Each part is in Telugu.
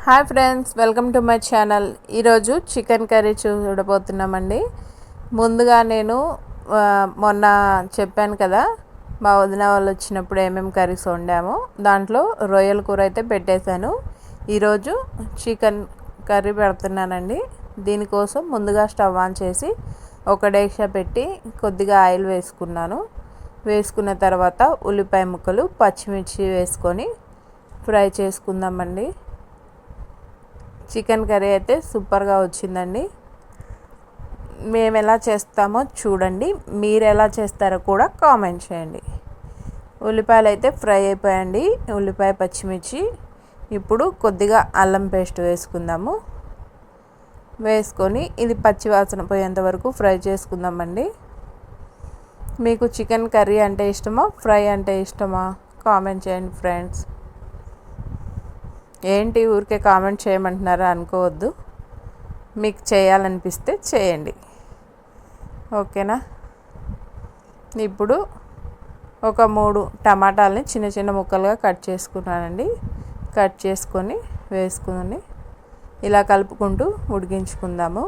Hi friends, welcome to my channel. ఈరోజు చికెన్ కర్రీ చూడబోతున్నామండి. ముందుగా నేను మొన్న చెప్పాను కదా, మా వదిన వాళ్ళు వచ్చినప్పుడు ఏమేమి కర్రీస్ వండామో దాంట్లో రొయ్యల కూర అయితే పెట్టేశాను. ఈరోజు చికెన్ కర్రీ పెడుతున్నానండి. దీనికోసం ముందుగా స్టవ్ ఆన్ చేసి ఒక డేక్షా పెట్టి కొద్దిగా ఆయిల్ వేసుకున్న తర్వాత ఉల్లిపాయ ముక్కలు, పచ్చిమిర్చి వేసుకొని ఫ్రై చేసుకుందామండి. చికెన్ కర్రీ అయితే సూపర్గా వచ్చిందండి. మేము ఎలా చేస్తామో చూడండి, మీరు ఎలా చేస్తారో కూడా కామెంట్ చేయండి. ఉల్లిపాయలు అయితే ఫ్రై అయిపోయాయండి, ఉల్లిపాయ పచ్చిమిర్చి. ఇప్పుడు కొద్దిగా అల్లం పేస్ట్ వేసుకుందాము. వేసుకొని ఇది పచ్చివాసన పోయేంత వరకు ఫ్రై చేసుకుందామండి. మీకు చికెన్ కర్రీ అంటే ఇష్టమా, ఫ్రై అంటే ఇష్టమా కామెంట్ చేయండి ఫ్రెండ్స్. ఏంటి ఊరికే కామెంట్ చేయమంటున్నారా అనుకోవద్దు, మీకు చేయాలనిపిస్తే చేయండి, ఓకేనా. ఇప్పుడు ఒక 3 టమాటాలని చిన్న చిన్న ముక్కలుగా కట్ చేసుకున్నానండి. కట్ చేసుకొని వేసుకుని ఇలా కలుపుకుంటూ ఉడికించుకుందాము.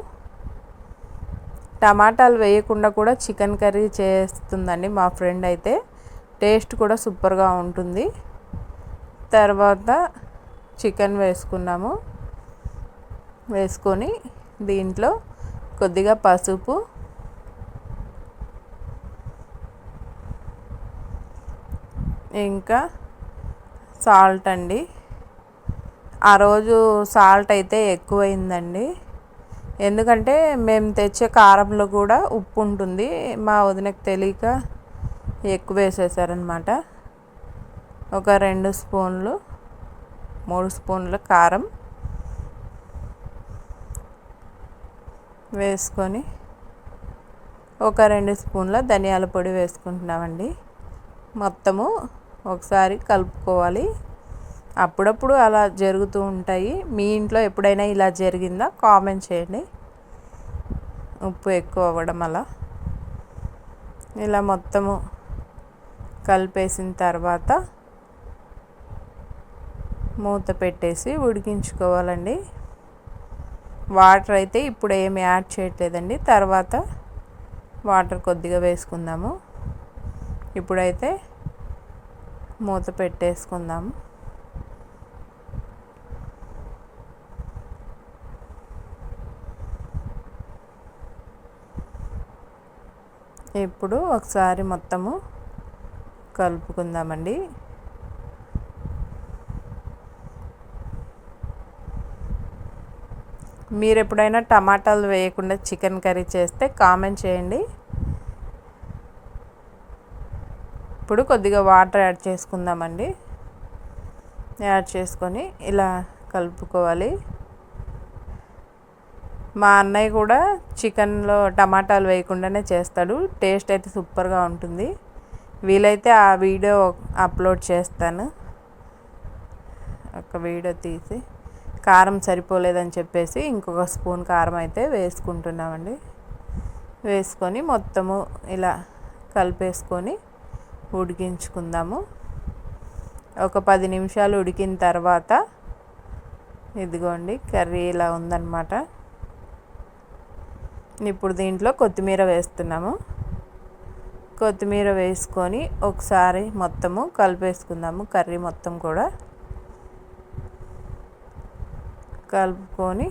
టమాటాలు వేయకుండా కూడా చికెన్ కర్రీ చేస్తుందండి మా ఫ్రెండ్ అయితే. టేస్ట్ కూడా సూపర్గా ఉంటుంది. తర్వాత చికెన్ వేసుకొని దీంట్లో కొద్దిగా పసుపు, ఇంకా సాల్ట్ అండి. ఆ రోజు సాల్ట్ అయితే ఎక్కువైందండి, ఎందుకంటే మేము తెచ్చే కారంలో కూడా ఉప్పు ఉంటుంది. మా వదినకు తెలియక ఎక్కువ వేసేసారనమాట. ఒక 2 స్పూన్లు 3 స్పూన్ల కారం వేసుకొని ఒక 2 స్పూన్ల ధనియాల పొడి వేసుకుంటున్నామండి. మొత్తము ఒకసారి కలుపుకోవాలి. అప్పుడప్పుడు అలా జరుగుతూ ఉంటాయి. మీ ఇంట్లో ఎప్పుడైనా ఇలా జరిగిందా కామెంట్ చేయండి. ఉప్పు ఎక్కువ అవ్వడం అలా. ఇలా మొత్తము కలిపేసిన తర్వాత మూత పెట్టేసి ఉడికించుకోవాలండి. వాటర్ అయితే ఇప్పుడు ఏమి యాడ్ చేయట్లేదండి, తర్వాత వాటర్ కొద్దిగా వేసుకుందాము. ఇప్పుడైతే మూత పెట్టేసుకుందాము. ఇప్పుడు ఒకసారి మొత్తము కలుపుకుందామండి. మీరు ఎప్పుడైనా టమాటాలు వేయకుండా చికెన్ కర్రీ చేస్తే కామెంట్ చేయండి. ఇప్పుడు కొద్దిగా వాటర్ యాడ్ చేసుకుందామండి. యాడ్ చేసుకొని ఇలా కలుపుకోవాలి. మా అన్నయ్య కూడా చికెన్లో టమాటాలు వేయకుండానే చేస్తాడు. టేస్ట్ అయితే సూపర్గా ఉంటుంది. వీలైతే ఆ వీడియో అప్లోడ్ చేస్తాను. ఒక వీడియో తీసి కారం సరిపోలేదని చెప్పేసి ఇంకొక స్పూన్ కారం అయితే వేసుకుంటున్నామండి. వేసుకొని మొత్తము ఇలా కలిపేసుకొని ఉడికించుకుందాము. ఒక 10 నిమిషాలు ఉడికిన తర్వాత ఇదిగోండి కర్రీ ఇలా ఉందన్నమాట. ఇప్పుడు దీంట్లో కొత్తిమీర వేస్తున్నాము. కొత్తిమీర వేసుకొని ఒకసారి మొత్తము కలిపేసుకుందాము. కర్రీ మొత్తం కూడా కలుపుకొని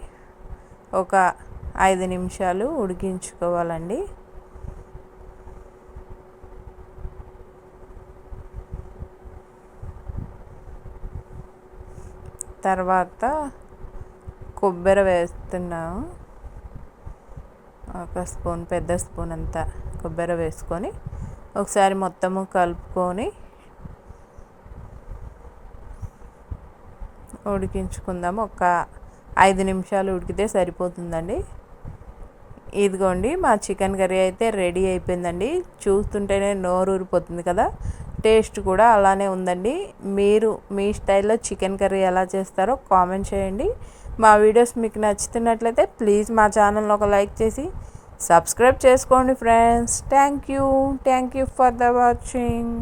ఒక 5 నిమిషాలు ఉడికించుకోవాలండి. తర్వాత కొబ్బరి వేస్తున్నాము. ఒక స్పూన్, పెద్ద స్పూన్ అంతా కొబ్బరి వేసుకొని ఒకసారి మొత్తము కలుపుకొని ఉడికించుకుందాము. ఒక 5 నిమిషాలు ఉడికితే సరిపోతుందండి. ఇదిగోండి మా చికెన్ కర్రీ అయితే రెడీ అయిపోయిందండి. చూస్తుంటేనే నోరు ఊరిపోతుంది కదా. టేస్ట్ కూడా అలానే ఉందండి. మీరు మీ స్టైల్లో చికెన్ కర్రీ ఎలా చేస్తారో కామెంట్ చేయండి. మా వీడియోస్ మీకు నచ్చుతున్నట్లయితే ప్లీజ్ మా ఛానల్ని ఒక లైక్ చేసి సబ్స్క్రైబ్ చేసుకోండి friends. Thank you for the watching.